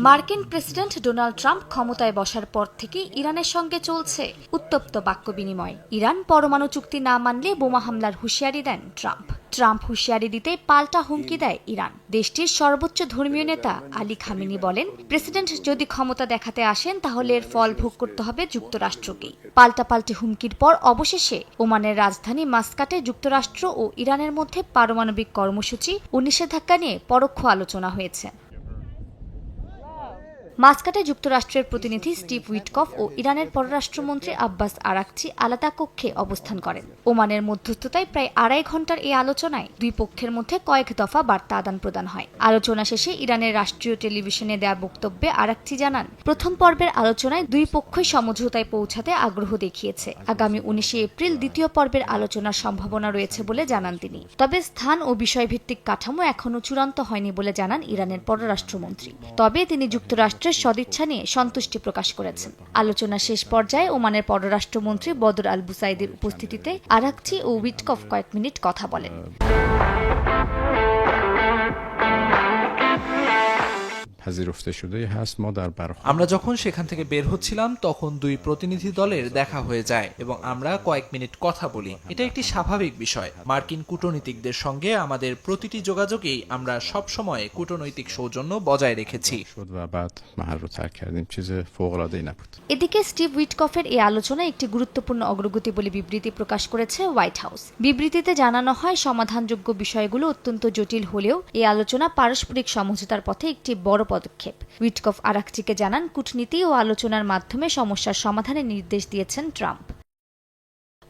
মার্কিন president Donald Trump ক্ষমতায় বসার পর থেকে ইরানের সঙ্গে চলছে উত্তপ্ত বাক্য বিনিময়। ইরান পরমাণু চুক্তি না মানলে বোমা হামলার হুঁশিয়ারি দেন ট্রাম্প হুঁশিয়ারি দিতে পাল্টা হুমকি দেয় ইরান। দেশটির সর্বোচ্চ ধর্মীয় নেতা আলী খামেনি বলেন, প্রেসিডেন্ট যদি ক্ষমতা দেখাতে আসেন তাহলে এর ফল ভোগ করতে হবে যুক্তরাষ্ট্রকেই। পাল্টাপাল্টি হুমকির পর অবশেষে ওমানের রাজধানী মাস্কাটে যুক্তরাষ্ট্র ও ইরানের মধ্যে পারমাণবিক কর্মসূচি ও নিষেধাজ্ঞা নিয়ে পরোক্ষ আলোচনা হয়েছে। মাস্কাটে যুক্তরাষ্ট্রের প্রতিনিধি স্টিভ উইটকফ ও ইরানের পররাষ্ট্রমন্ত্রী আব্বাস আরাকচি আলাদা কক্ষে অবস্থান করেন। ওমানের মধ্যস্থতায় প্রায় 2.5 ঘণ্টার এই আলোচনায় দুই পক্ষের মধ্যে কয়েক দফা বার্তা আদান প্রদান হয়। আলোচনা শেষে ইরানের রাষ্ট্রীয় টেলিভিশনে দেয়া বক্তব্যে আরাকচি জানান, প্রথম পর্বের আলোচনায় দুই পক্ষই সমঝোতায় পৌঁছাতে আগ্রহ দেখিয়েছে। আগামী 19 এপ্রিল দ্বিতীয় পর্বের আলোচনার সম্ভাবনা রয়েছে বলে জানান তিনি। তবে স্থান ও বিষয়ভিত্তিক কাঠামো এখনও চূড়ান্ত হয়নি বলে জানান ইরানের পররাষ্ট্রমন্ত্রী। তবে তিনি যুক্তরাষ্ট্রের সদিচ্ছা নিয়ে সন্তুষ্টি প্রকাশ করেছেন। আলোচনা শেষ পর্যায়ে ওমানের পররাষ্ট্রমন্ত্রী বদর আল বুসাইদের উপস্থিতিতে আরাকচি ও উইটকফ কয়েক মিনিট কথা বলেন। আমরা যখন সেখান থেকে বের হচ্ছিলাম তখন দুই প্রতিনিধি দলের দেখা হয়ে যায় এবং আমরা কয়েক মিনিট কথা বলি। এটা একটি স্বাভাবিক বিষয়। মার্কিন কূটনীতিকদের সঙ্গে আমাদের প্রতিটি যোগাযোগেই আমরা সব সময় কূটনৈতিক সৌজন্য বজায় রেখেছি। এদিকে স্টিভ উইটকফের এই আলোচনা একটি গুরুত্বপূর্ণ অগ্রগতি বলে বিবৃতি প্রকাশ করেছে হোয়াইট হাউস। বিবৃতিতে জানানো হয়, সমাধানযোগ্য বিষয়গুলো অত্যন্ত জটিল হলেও এই আলোচনা পারস্পরিক সমঝোতার পথে একটি বড় পদক্ষেপ। উইটকফ আরাকচিকে জানান, কূটনীতি ও আলোচনার মাধ্যমে সমস্যার সমাধানের নির্দেশ দিয়েছেন ট্রাম্প।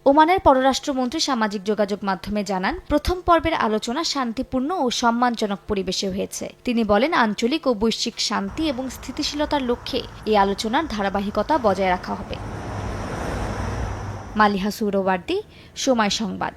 ওমানের পররাষ্ট্রমন্ত্রী সামাজিক যোগাযোগ মাধ্যমে জানান, প্রথম পর্বের আলোচনা শান্তিপূর্ণ ও সম্মানজনক পরিবেশে হয়েছে। তিনি বলেন, আঞ্চলিক ও বৈশ্বিক শান্তি এবং স্থিতিশীলতার লক্ষ্যে এই আলোচনার ধারাবাহিকতা বজায় রাখা হবে। মালিহা সুহরাওয়ার্দী, সময় সংবাদ।